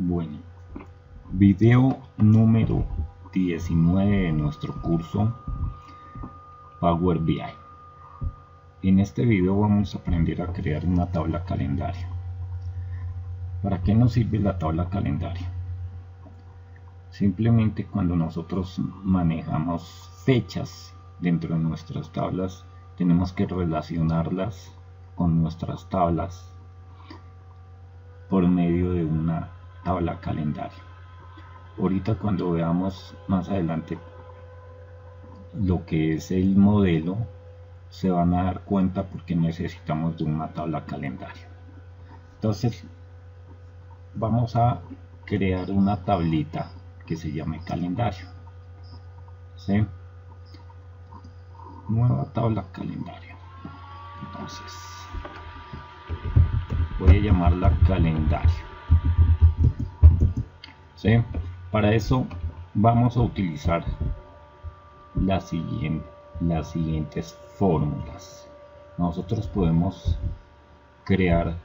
Bueno, video número 19 de nuestro curso Power BI. En este video vamos a aprender a crear una tabla calendario. ¿Para qué nos sirve la tabla calendario? Simplemente cuando nosotros manejamos fechas dentro de nuestras tablas, tenemos que relacionarlas con nuestras tablas por medio de una tabla calendario. Ahorita cuando veamos más adelante lo que es el modelo, se van a dar cuenta porque necesitamos de una tabla calendario. Entonces vamos a crear una tablita que se llame calendario. ¿Sí? Nueva tabla calendario. Entonces voy a llamarla calendario. ¿Sí? Para eso vamos a utilizar las siguientes fórmulas. Nosotros podemos crear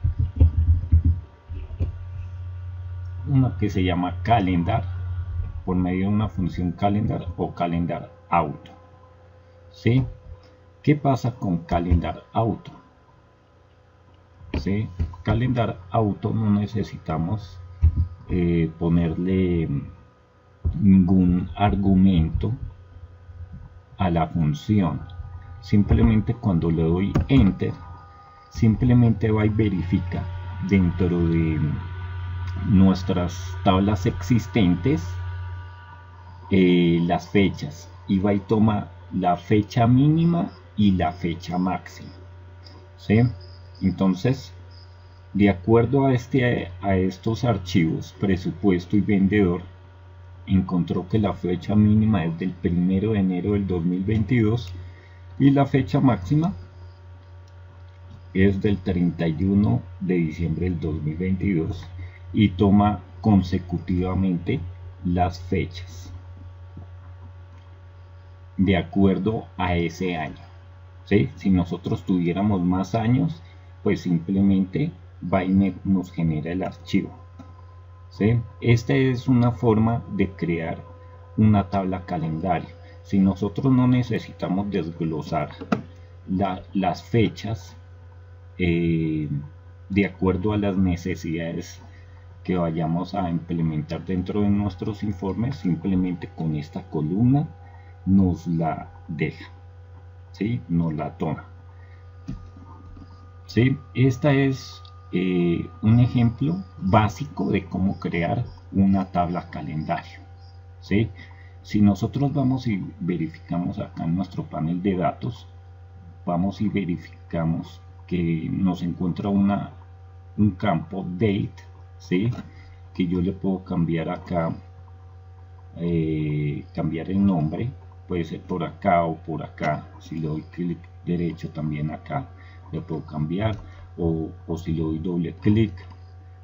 una que se llama calendar por medio de una función calendar o calendar auto. ¿Sí? ¿Qué pasa con calendar auto? ¿Sí? Calendar auto no necesitamos ponerle ningún argumento a la función. Simplemente cuando le doy enter, simplemente va y verifica dentro de nuestras tablas existentes las fechas, y va y toma la fecha mínima y la fecha máxima. ¿Sí? Entonces, de acuerdo a estos archivos, presupuesto y vendedor, encontró que la fecha mínima es del 1 de enero del 2022 y la fecha máxima es del 31 de diciembre del 2022, y toma consecutivamente las fechas de acuerdo a ese año. ¿Sí? Si nosotros tuviéramos más años, pues simplemente va y nos genera el archivo. ¿Sí? Esta es una forma de crear una tabla calendario. Si nosotros no necesitamos desglosar las fechas de acuerdo a las necesidades que vayamos a implementar dentro de nuestros informes, simplemente con esta columna nos la deja. ¿Sí? Nos la toma. ¿Sí? Esta es un ejemplo básico de cómo crear una tabla calendario. ¿Sí? Si nosotros vamos y verificamos acá en nuestro panel de datos, vamos y verificamos que nos encuentra un campo date, ¿sí? Que yo le puedo cambiar acá, cambiar el nombre, puede ser por acá o por acá. Si le doy clic derecho también acá le puedo cambiar, o si le doy doble clic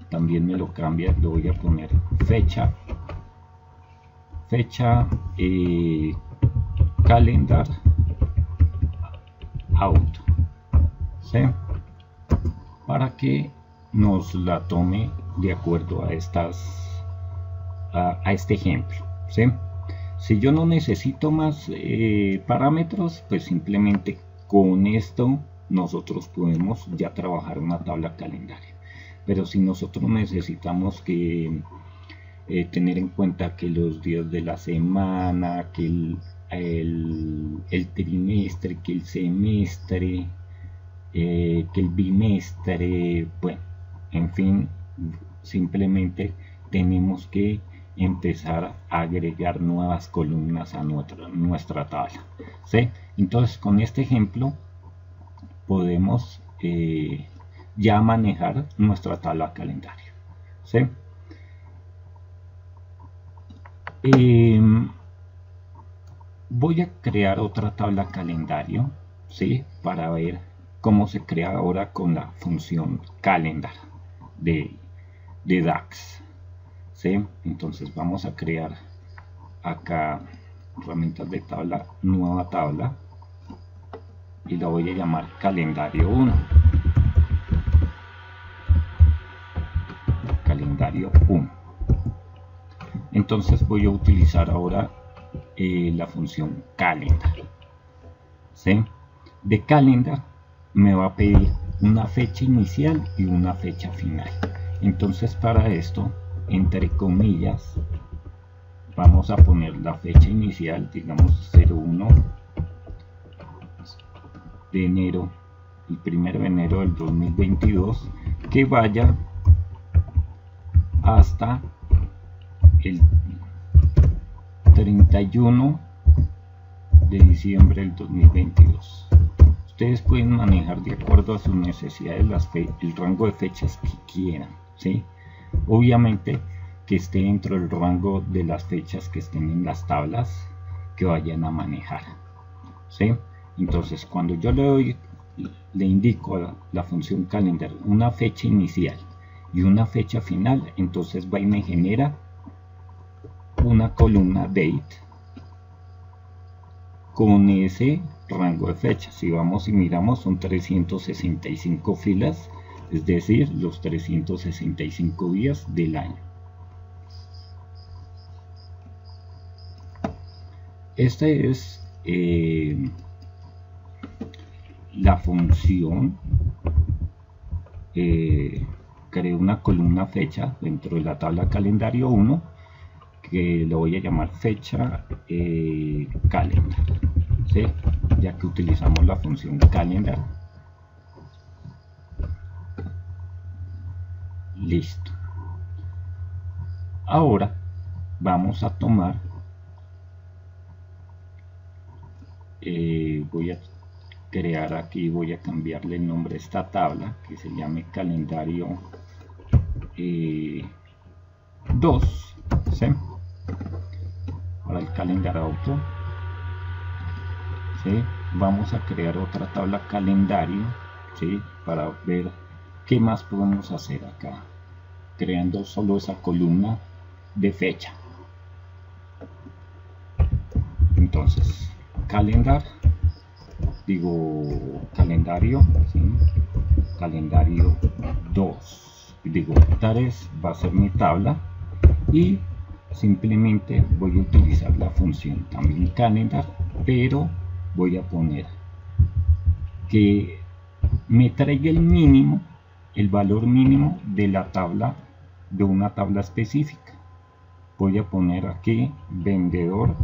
también me lo cambia. Le voy a poner fecha calendar auto, ¿sí? Para que nos la tome de acuerdo a este ejemplo. ¿Sí? Si yo no necesito más parámetros, pues simplemente con esto nosotros podemos ya trabajar una tabla calendario. Pero si nosotros necesitamos tener en cuenta que los días de la semana, que el trimestre, que el semestre, que el bimestre, bueno, en fin, simplemente tenemos que empezar a agregar nuevas columnas a nuestra tabla. ¿Sí? Entonces, con este ejemplo podemos ya manejar nuestra tabla calendario. ¿Sí? Voy a crear otra tabla calendario, ¿sí? Para ver cómo se crea ahora con la función calendar de DAX. ¿Sí? Entonces vamos a crear acá herramientas de tabla, nueva tabla, y la voy a llamar calendario 1. Calendario 1. Entonces voy a utilizar ahora la función calendar, ¿sí? De calendar me va a pedir una fecha inicial y una fecha final. Entonces para esto, entre comillas, vamos a poner la fecha inicial, digamos 01 de enero, el 1 de enero del 2022, que vaya hasta el 31 de diciembre del 2022. Ustedes pueden manejar de acuerdo a sus necesidades el rango de fechas que quieran, ¿sí? Obviamente que esté dentro del rango de las fechas que estén en las tablas que vayan a manejar, ¿sí? Entonces cuando yo le indico a la función calendar una fecha inicial y una fecha final, entonces va y me genera una columna date con ese rango de fechas. Si vamos y miramos, son 365 filas, es decir, los 365 días del año. Esta es la función. Creo una columna fecha dentro de la tabla calendario 1 que lo voy a llamar fecha calendar, ¿sí? Ya que utilizamos la función calendar. Listo. Ahora vamos a tomar, voy a crear aquí, voy a cambiarle el nombre a esta tabla que se llame calendario 2, ¿sí? Para el calendar auto, ¿sí? Vamos a crear otra tabla calendario, ¿sí? Para ver qué más podemos hacer acá, creando solo esa columna de fecha. Entonces calendario, ¿sí? Calendario 2, digo 3 va a ser mi tabla, y simplemente voy a utilizar la función también calendar, pero voy a poner que me traiga el valor mínimo de la tabla, de una tabla específica. Voy a poner aquí vendedor,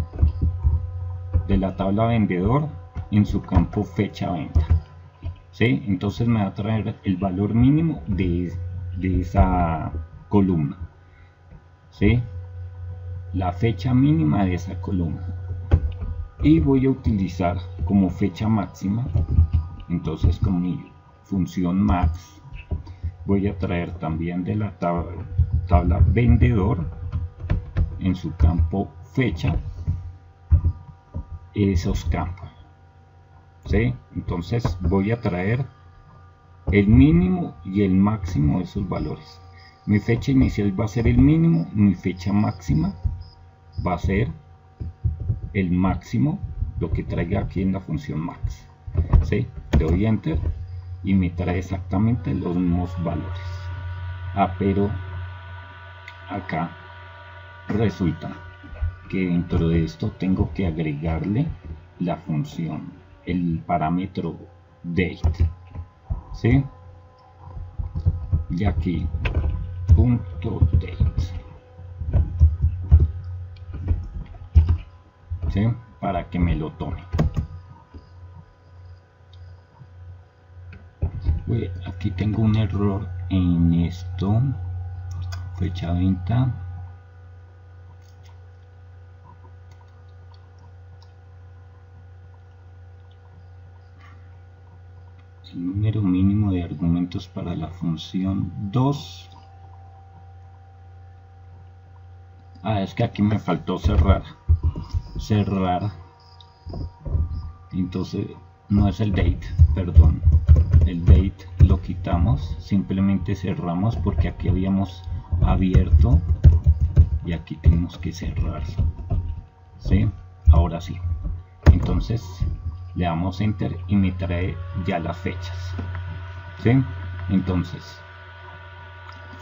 de la tabla vendedor en su campo fecha venta, ¿sí? Entonces me va a traer el valor mínimo de esa columna, ¿sí? La fecha mínima de esa columna, y voy a utilizar como fecha máxima, entonces con mi función max voy a traer también de la tabla vendedor en su campo fecha esos campos, ¿sí? Entonces voy a traer el mínimo y el máximo de esos valores. Mi fecha inicial va a ser el mínimo, mi fecha máxima va a ser el máximo, lo que traiga aquí en la función max, ¿sí? Le doy enter y me trae exactamente los mismos valores. Pero acá resulta que dentro de esto tengo que agregarle la función, el parámetro date, ¿sí? Y aquí punto date, ¿sí? Para que me lo tome. Aquí tengo un error en esto, fecha venta, el número mínimo de argumentos para la función 2. Es que aquí me faltó cerrar, entonces no es el date, perdón, el date lo quitamos, simplemente cerramos porque aquí habíamos abierto y aquí tenemos que cerrar, ¿sí? Ahora sí, entonces le damos enter y me trae ya las fechas, ¿sí? Entonces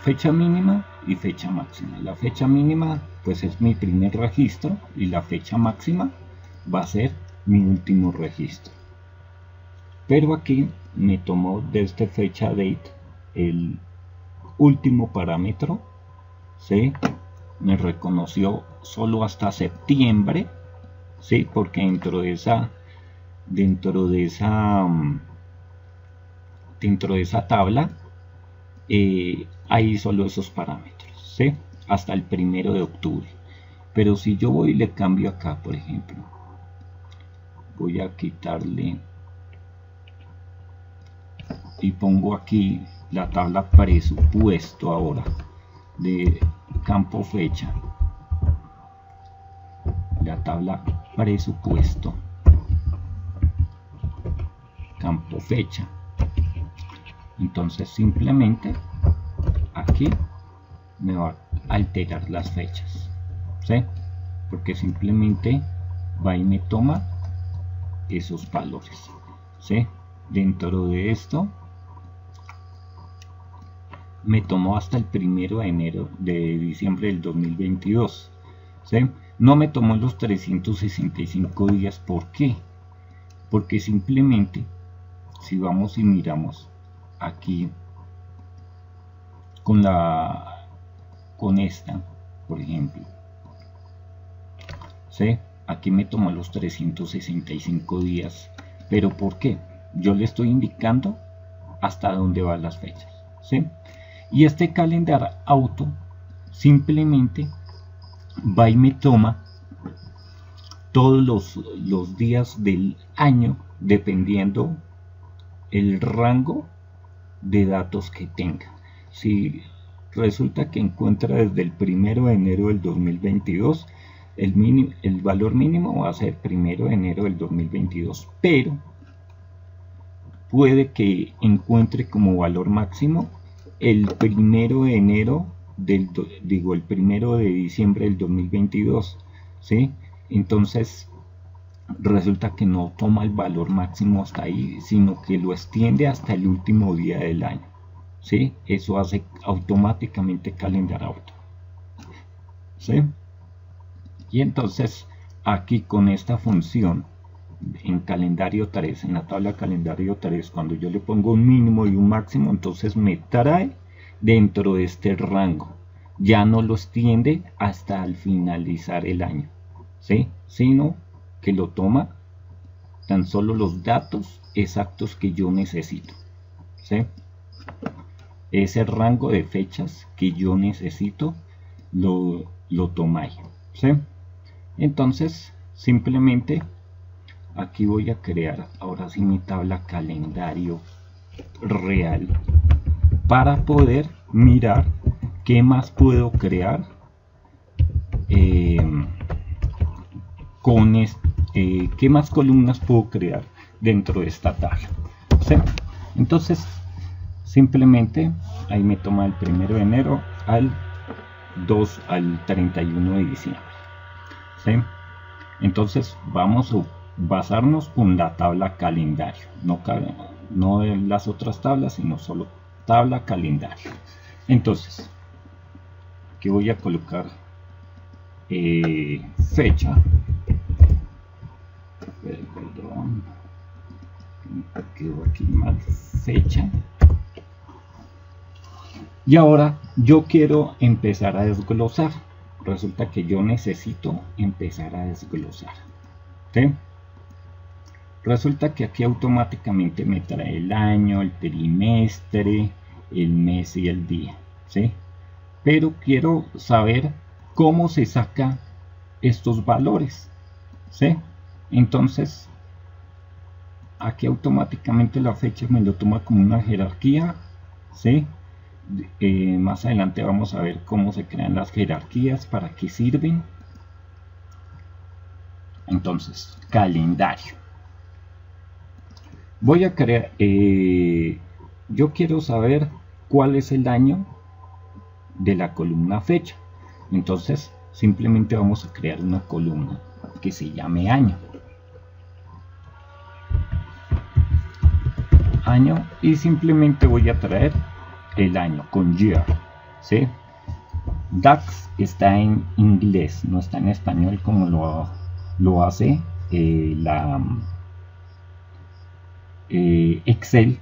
fecha mínima y fecha máxima. La fecha mínima pues es mi primer registro y la fecha máxima va a ser mi último registro. Pero aquí me tomó desde fecha date el último parámetro, ¿sí? Me reconoció solo hasta septiembre, ¿sí? Porque dentro de esa tabla hay solo esos parámetros, ¿sí? Hasta el 1 de octubre. Pero si yo voy y le cambio acá, por ejemplo, voy a quitarle y pongo aquí la tabla presupuesto ahora de campo fecha, la tabla presupuesto campo fecha. Entonces simplemente aquí me va a alterar las fechas, ¿sí? Porque simplemente va y me toma esos valores, ¿sí? Dentro de esto me tomó hasta el 1 de diciembre del 2022, ¿sí? No me tomó los 365 días. ¿Por qué? Porque simplemente si vamos y miramos aquí con esta, por ejemplo, ¿sí? Aquí me tomó los 365 días. ¿Pero por qué? Yo le estoy indicando hasta dónde van las fechas, ¿sí? Y este Calendar Auto simplemente va y me toma todos los días del año dependiendo el rango de datos que tenga. Si resulta que encuentra desde el 1 de enero del 2022, el valor mínimo va a ser 1 de enero del 2022, pero puede que encuentre como valor máximo el 1 de enero el 1 de diciembre del 2022, ¿sí? Entonces resulta que no toma el valor máximo hasta ahí, sino que lo extiende hasta el último día del año, ¿sí? Eso hace automáticamente Calendar Auto, ¿sí? Y entonces aquí con esta función en calendario 3, en la tabla calendario 3, cuando yo le pongo un mínimo y un máximo, entonces me trae dentro de este rango, ya no lo extiende hasta el finalizar el año, ¿sí? Sino que lo toma tan solo los datos exactos que yo necesito, ¿sí? Ese rango de fechas que yo necesito lo toma ahí, ¿sí? Entonces simplemente aquí voy a crear ahora sí mi tabla calendario real para poder mirar qué más puedo crear qué más columnas puedo crear dentro de esta tabla, ¿sí? Entonces simplemente ahí me toma el 1 de enero al 31 de diciembre, ¿sí? Entonces vamos a basarnos con la tabla calendario, no en las otras tablas, sino solo tabla calendario. Entonces aquí voy a colocar fecha, perdón, quedó aquí mal, fecha. Y ahora yo quiero empezar a desglosar. Resulta que yo necesito empezar a desglosar, ¿sí? Resulta que aquí automáticamente me trae el año, el trimestre, el mes y el día, ¿sí? Pero quiero saber cómo se saca estos valores, ¿sí? Entonces aquí automáticamente la fecha me lo toma como una jerarquía, ¿sí? Más adelante vamos a ver cómo se crean las jerarquías, para qué sirven. Entonces, calendario. Voy a crear, yo quiero saber cuál es el año de la columna fecha. Entonces, simplemente vamos a crear una columna que se llame año. Año, y simplemente voy a traer el año con year, ¿sí? DAX está en inglés, no está en español como lo hace Excel,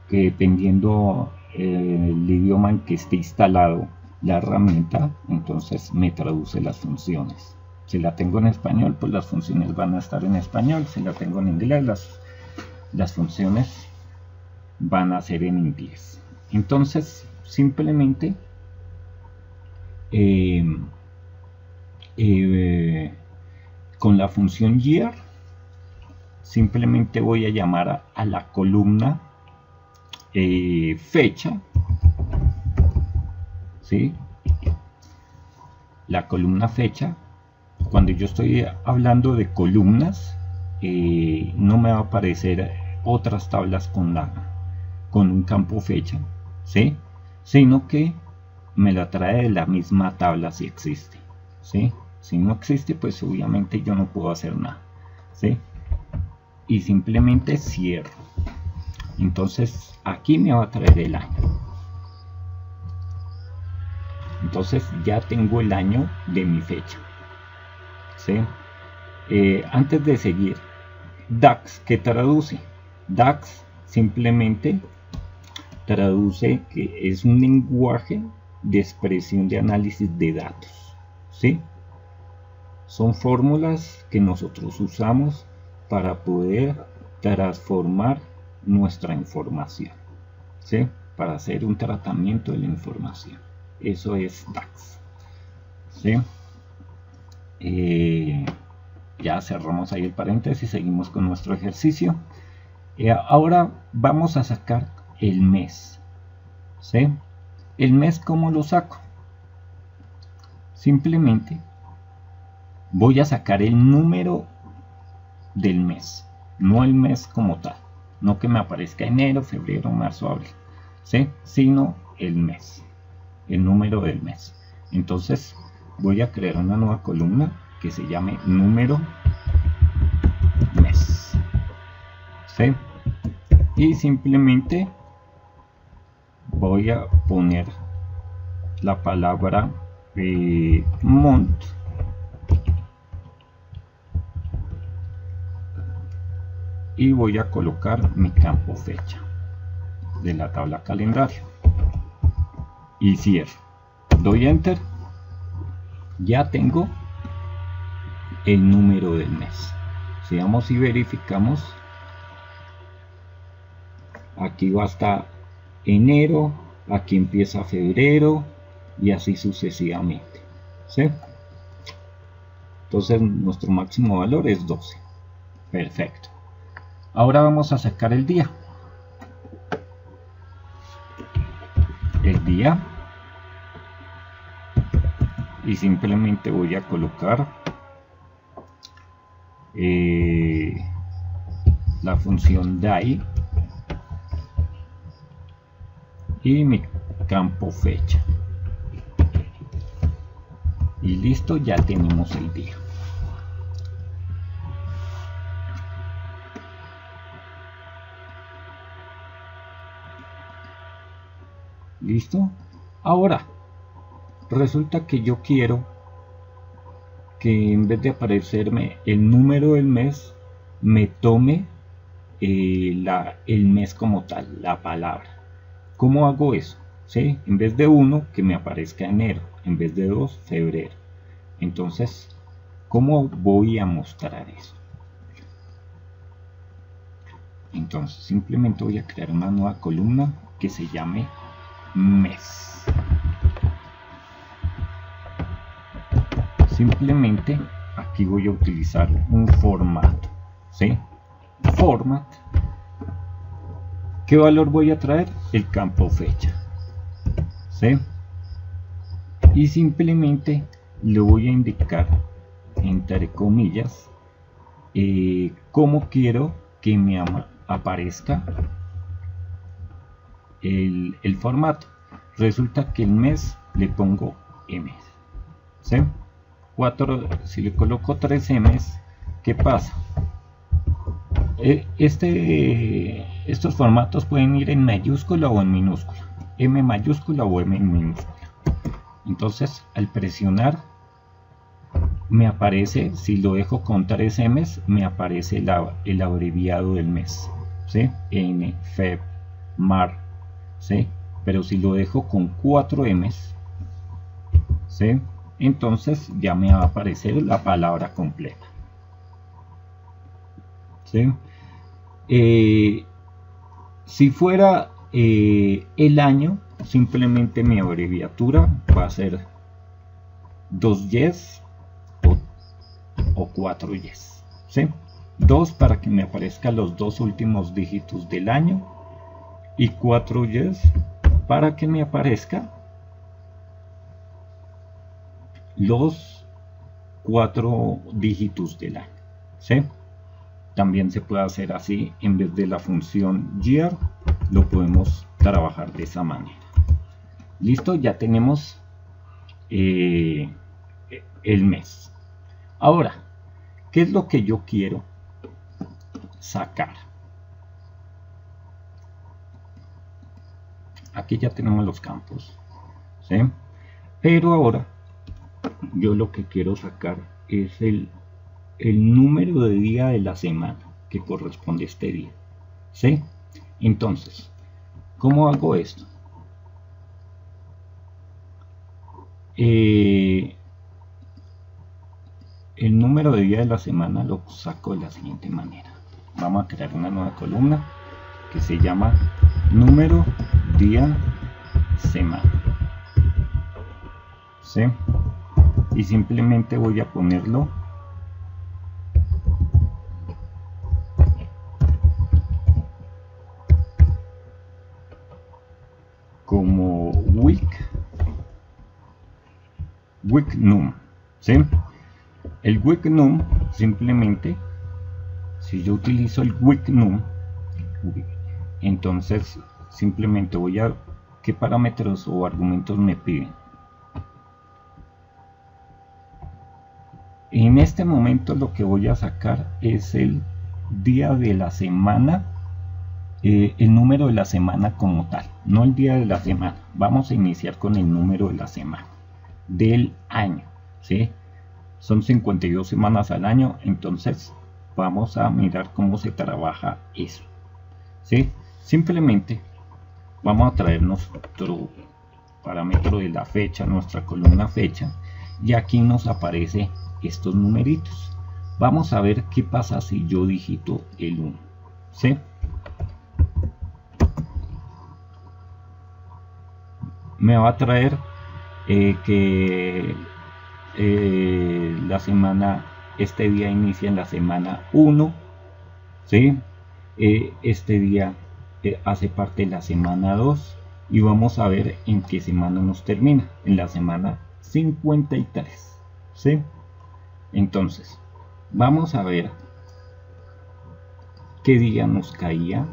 que dependiendo el idioma en que esté instalado la herramienta, entonces me traduce las funciones. Si la tengo en español, pues las funciones van a estar en español. Si la tengo en inglés, las funciones van a ser en inglés. Entonces, simplemente con la función year, simplemente voy a llamar a la columna fecha, ¿sí? La columna fecha. Cuando yo estoy hablando de columnas, no me va a aparecer otras tablas con un campo fecha, ¿sí? Sino que me la trae de la misma tabla si existe, ¿sí? Si no existe, pues obviamente yo no puedo hacer nada, ¿sí? Y simplemente cierro. Entonces aquí me va a traer el año. Entonces ya tengo el año de mi fecha, ¿sí? Antes de seguir, DAX, ¿qué traduce? DAX simplemente traduce que es un lenguaje de expresión de análisis de datos, ¿sí? Son fórmulas que nosotros usamos para poder transformar nuestra información, ¿sí? Para hacer un tratamiento de la información. Eso es DAX, ¿sí? Ya cerramos ahí el paréntesis, seguimos con nuestro ejercicio. Ahora vamos a sacar el mes, ¿sí? El mes, ¿cómo lo saco? Simplemente voy a sacar el número del mes, no el mes como tal, no que me aparezca enero, febrero, marzo, abril, ¿sí? Sino el mes, el número del mes. Entonces voy a crear una nueva columna que se llame número mes, ¿sí? Y simplemente voy a poner la palabra month y voy a colocar mi campo fecha de la tabla calendario y cierro. Doy enter. Ya tengo el número del mes. Si vamos y verificamos, aquí va hasta enero, aquí empieza febrero y así sucesivamente, ¿sí? Entonces nuestro máximo valor es 12. Perfecto. Ahora vamos a sacar el día. El día. Y simplemente voy a colocar la función day y mi campo fecha. Y listo, ya tenemos el día. ¿Listo? Ahora, resulta que yo quiero que en vez de aparecerme el número del mes, me tome el mes como tal, la palabra. ¿Cómo hago eso? ¿Sí? En vez de 1, que me aparezca enero. En vez de 2, febrero. Entonces, ¿cómo voy a mostrar eso? Entonces, simplemente voy a crear una nueva columna que se llame mes. Simplemente aquí voy a utilizar un formato, ¿sí? Format. ¿Qué valor voy a traer? El campo fecha, ¿sí? Y simplemente le voy a indicar entre comillas cómo quiero que me aparezca el formato. Resulta que el mes le pongo M, ¿sí? 4, si le coloco 3 M's, ¿qué pasa? Estos formatos pueden ir en mayúscula o en minúscula, M mayúscula o M minúscula. Entonces al presionar me aparece, si lo dejo con 3 M's, me aparece el abreviado del mes, ¿sí? N, Feb, Mar, ¿sí? Pero si lo dejo con 4 M's, ¿sí? Entonces ya me va a aparecer la palabra completa, ¿sí? Si fuera el año, simplemente mi abreviatura va a ser 2 Yes o 4 Yes, ¿sí? 2 para que me aparezcan los 2 últimos dígitos del año y 4 Yes para que me aparezca los 4 dígitos del año, ¿sí? También se puede hacer así, en vez de la función year, lo podemos trabajar de esa manera. Listo, ya tenemos el mes. Ahora, ¿qué es lo que yo quiero sacar? Aquí ya tenemos los campos, ¿sí? Pero ahora yo lo que quiero sacar es el número de día de la semana que corresponde a este día, ¿sí? Entonces, ¿cómo hago esto? El número de día de la semana lo saco de la siguiente manera. Vamos a crear una nueva columna que se llama número día semana, ¿sí? Y simplemente voy a ponerlo como week num, ¿sí? El week num, simplemente, si yo utilizo el week num, entonces simplemente voy a qué parámetros o argumentos me piden. En este momento lo que voy a sacar es el día de la semana, el número de la semana como tal, no el día de la semana. Vamos a iniciar con el número de la semana del año, ¿sí? Son 52 semanas al año, entonces vamos a mirar cómo se trabaja eso, ¿sí? Simplemente vamos a traer nuestro parámetro de la fecha, nuestra columna fecha, y aquí nos aparece estos numeritos. Vamos a ver qué pasa si yo digito el 1, ¿sí? Me va a traer que la semana, este día inicia en la semana 1, ¿sí? Este día hace parte de la semana 2 y vamos a ver en qué semana nos termina, en la semana 53, ¿sí? Entonces vamos a ver qué día nos caía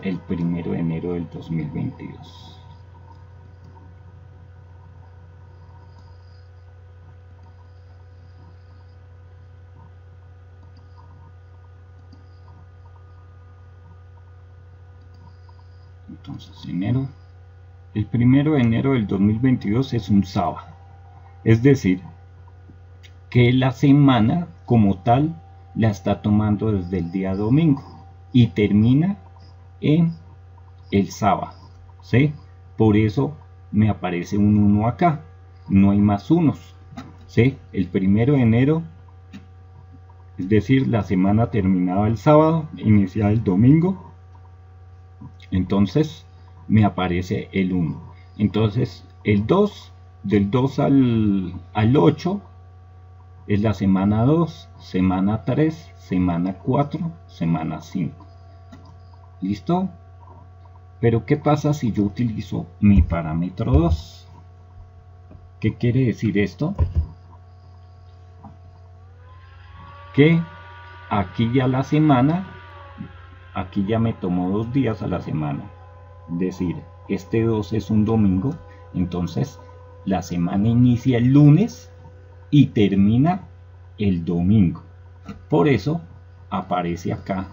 el 1 de enero del 2022. Entonces enero, el 1 de enero del 2022 es un sábado, es decir, que la semana como tal la está tomando desde el día domingo y termina en el sábado, ¿sí? Por eso me aparece un 1 acá, no hay más unos, ¿sí? El 1 de enero, es decir, la semana terminaba el sábado, iniciaba el domingo, entonces me aparece el 1. Entonces el 2, del 2 al 8 es la semana 2, semana 3, semana 4, semana 5. ¿Listo? Pero ¿qué pasa si yo utilizo mi parámetro 2? ¿Qué quiere decir esto? Que aquí ya la semana, aquí ya me tomó 2 días a la semana. Es decir, este 2 es un domingo, entonces la semana inicia el lunes y termina el domingo. Por eso aparece acá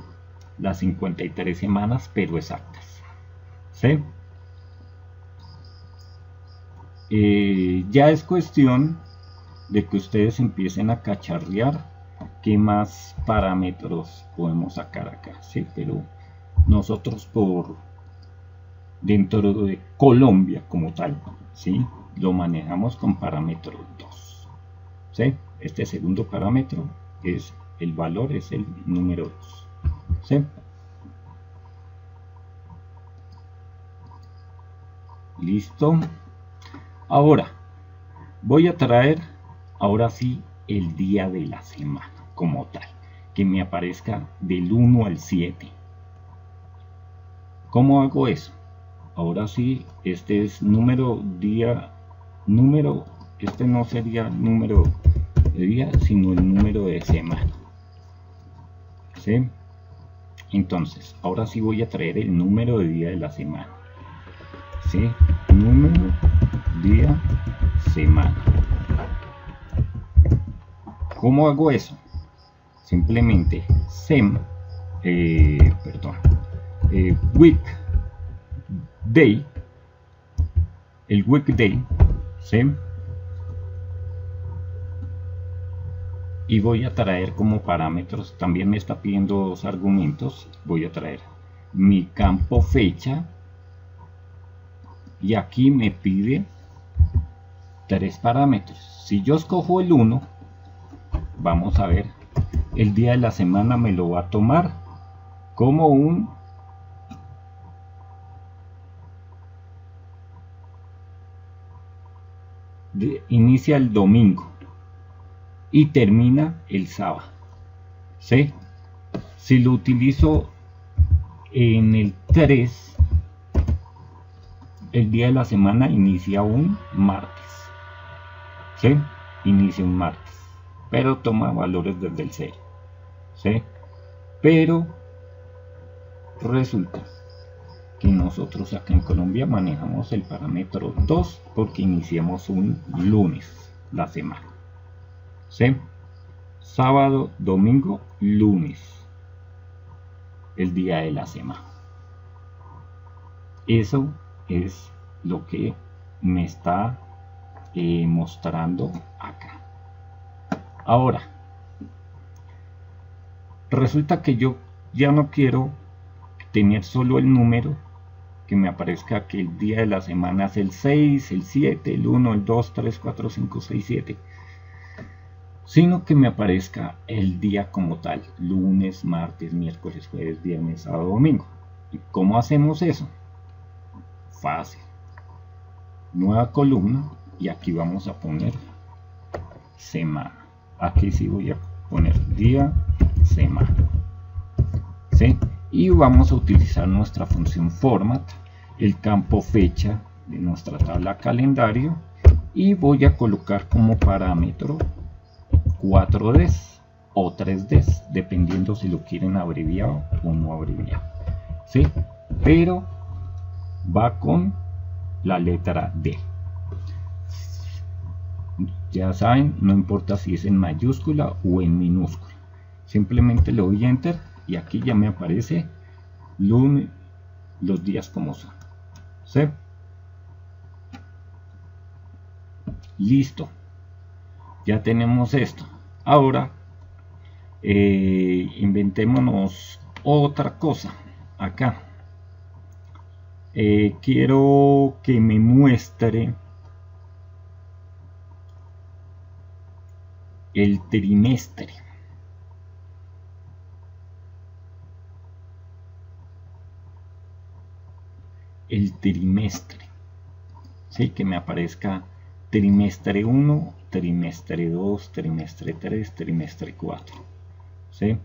las 53 semanas, pero exactas, ¿sí? Ya es cuestión de que ustedes empiecen a cacharrear qué más parámetros podemos sacar acá, ¿sí? Pero nosotros dentro de Colombia como tal, ¿sí? Lo manejamos con parámetro 2, ¿sí? Este segundo parámetro es el valor, es el número 2, ¿sí? Listo. Ahora voy a traer, ahora sí, el día de la semana como tal, que me aparezca del 1 al 7. ¿Cómo hago eso? Ahora sí, este es número, día, número, este no sería número de día, sino el número de semana, ¿sí? Entonces, ahora sí voy a traer el número de día de la semana, ¿sí? Número, día, semana. ¿Cómo hago eso? Simplemente weekday, el weekday, ¿sí? Y voy a traer como parámetros, también me está pidiendo dos argumentos, voy a traer mi campo fecha, y aquí me pide 3 parámetros. Si yo escojo el 1, vamos a ver, el día de la semana me lo va a tomar como inicia el domingo y termina el sábado, ¿sí? Si lo utilizo en el 3, el día de la semana inicia un martes, ¿sí? Inicia un martes, pero toma valores desde el 0, ¿sí? Pero resulta que nosotros acá en Colombia manejamos el parámetro 2 porque iniciamos un lunes la semana, ¿sí? Sábado, domingo, lunes, el día de la semana. Eso es lo que me está mostrando acá. Ahora, resulta que yo ya no quiero tener solo el número, que me aparezca que el día de la semana es el 6, el 7, el 1, el 2, 3, 4, 5, 6, 7, sino que me aparezca el día como tal, lunes, martes, miércoles, jueves, viernes, sábado, domingo. ¿Y cómo hacemos eso? Fácil. Nueva columna, y aquí vamos a poner semana. Aquí sí voy a poner día, semana, ¿sí? Y vamos a utilizar nuestra función format, el campo fecha de nuestra tabla calendario, y voy a colocar como parámetro 4Ds o 3Ds, dependiendo si lo quieren abreviado o no abreviado, ¿sí? Pero va con la letra D. Ya saben, no importa si es en mayúscula o en minúscula, simplemente le doy enter y aquí ya me aparece lunes, los días como son, ¿sí? Listo, ya tenemos esto. Ahora inventémonos otra cosa acá. Quiero que me muestre el trimestre. El trimestre, ¿sí? Que me aparezca trimestre 1, trimestre 2, trimestre 3, trimestre 4, ¿sí?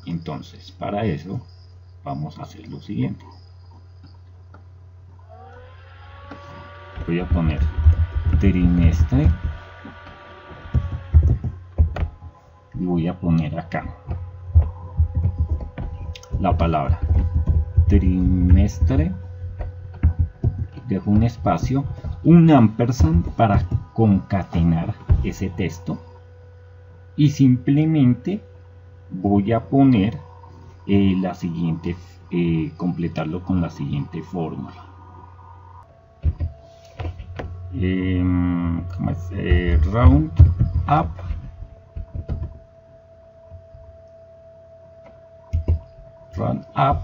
Entonces, para eso vamos a hacer lo siguiente. Voy a poner trimestre y voy a poner acá la palabra trimestre, dejo un espacio, un ampersand para concatenar ese texto y simplemente voy a poner la siguiente, completarlo con la siguiente fórmula. ¿cómo es? Round up,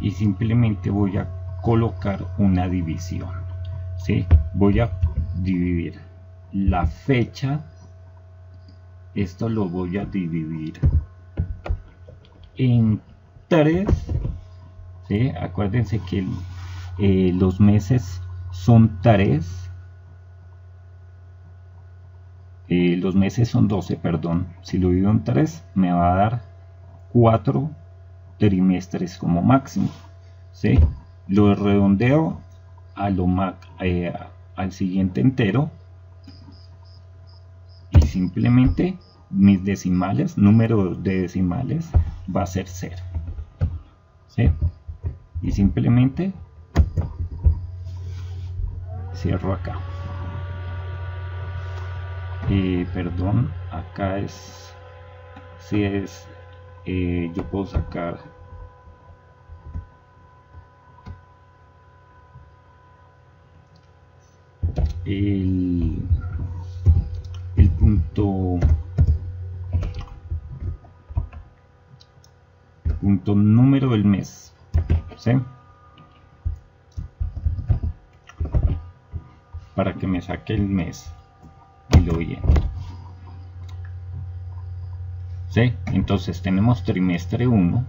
y simplemente voy a colocar una división, ¿sí? Voy a dividir la fecha, esto lo voy a dividir en 3, ¿sí? Acuérdense que los meses son 3, los meses son 12, perdón. Si lo divido en 3 me va a dar 4 trimestres como máximo, ¿sí? Lo redondeo a al siguiente entero y simplemente mis decimales, número de decimales va a ser 0, ¿sí? Y simplemente cierro acá. Perdón, acá es, si es, yo puedo sacar el punto número del mes, ¿sí? Para que me saque el mes y lo lleno, ¿sí? Entonces tenemos trimestre 1,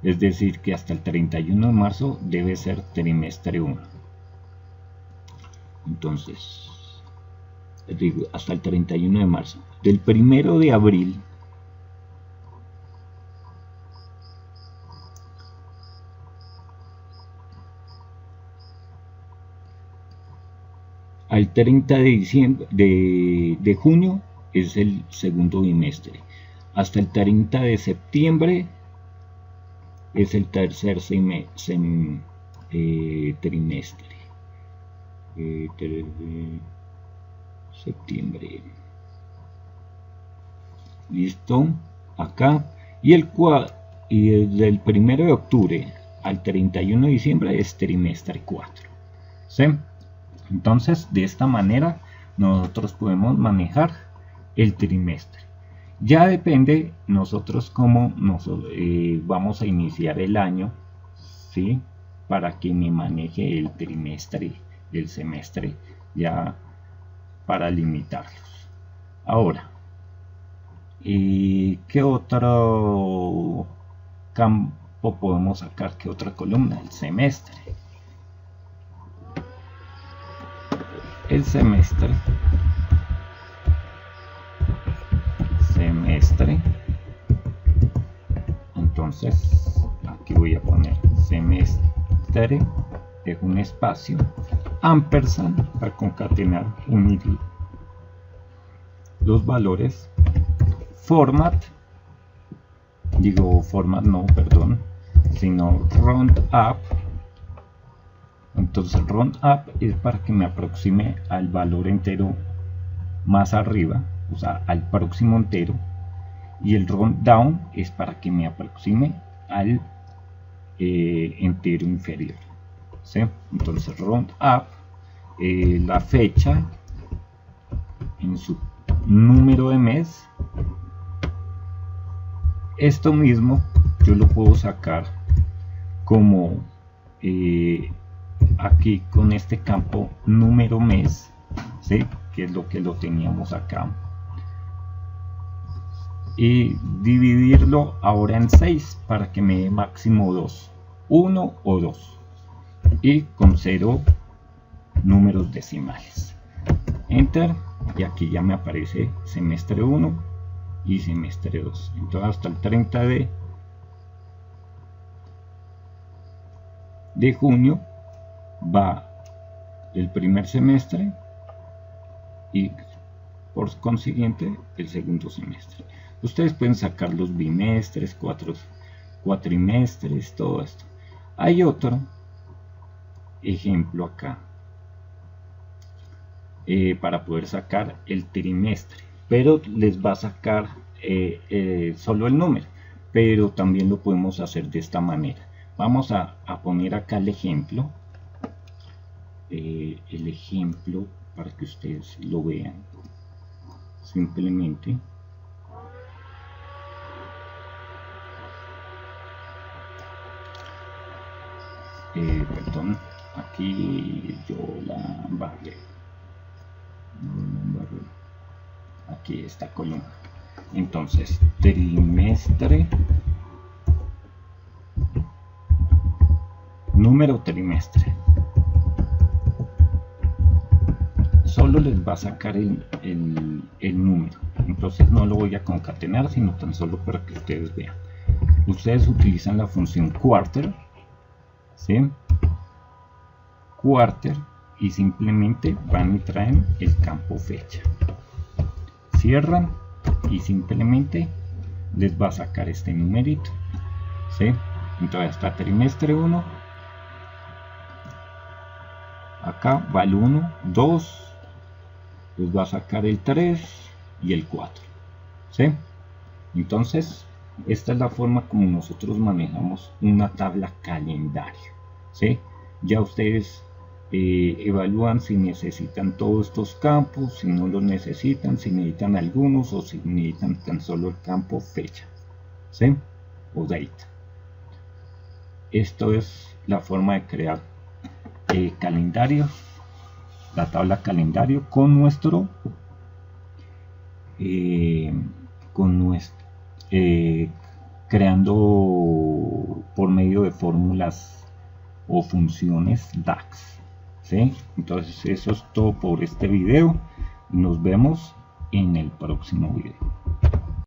es decir que hasta el 31 de marzo debe ser trimestre 1. Entonces digo, hasta el 31 de marzo. Del 1 de abril al 30 de diciembre de junio es el segundo bimestre. Hasta el 30 de septiembre es el tercer trimestre. Septiembre. Listo. Acá. Y desde el 1 de octubre al 31 de diciembre es trimestre 4. ¿Sí? Entonces, de esta manera nosotros podemos manejar el trimestre. Ya depende nosotros cómo vamos a iniciar el año, ¿sí? Para que me maneje el trimestre, el semestre, ya para limitarlos. Ahora, ¿qué otro campo podemos sacar? ¿Qué otra columna? El semestre. El semestre. Entonces, aquí voy a poner semestre, dejo un espacio, ampersand para concatenar, unir los valores, format sino roundup. Entonces roundup es para que me aproxime al valor entero más arriba, o sea, al próximo entero, y el rundown es para que me aproxime al entero inferior, ¿sí? Entonces roundup, la fecha en su número de mes. Esto mismo yo lo puedo sacar como aquí con este campo número mes, ¿sí? Que es lo que lo teníamos acá, y dividirlo ahora en 6 para que me dé máximo 2, 1 o 2, y con 0 números decimales. Enter, y aquí ya me aparece semestre 1 y semestre 2. Entonces hasta el 30 de junio va el primer semestre y por consiguiente el segundo semestre. Ustedes pueden sacar los bimestres, cuatrimestres, todo esto. Hay otro ejemplo acá para poder sacar el trimestre, pero les va a sacar solo el número, pero también lo podemos hacer de esta manera. Vamos a poner acá el ejemplo. el ejemplo para que ustedes lo vean. Simplemente perdón, aquí yo la barré, aquí esta columna. Entonces, trimestre, número trimestre, solo les va a sacar el número. Entonces no lo voy a concatenar, sino tan solo para que ustedes vean. Ustedes utilizan la función quarter, ¿sí? Quarter, y simplemente van y traen el campo fecha, cierran y simplemente les va a sacar este numerito, ¿sí? Entonces está trimestre 1, acá va el 1, 2, les va a sacar el 3 y el 4, ¿sí? Entonces esta es la forma como nosotros manejamos una tabla calendario, ¿sí? Ya ustedes evalúan si necesitan todos estos campos, si no los necesitan, si necesitan algunos o si necesitan tan solo el campo fecha, ¿sí? O date. Esto es la forma de crear calendario, la tabla calendario con nuestro creando por medio de fórmulas o funciones DAX, ¿sí? Entonces eso es todo por este video. Nos vemos en el próximo video.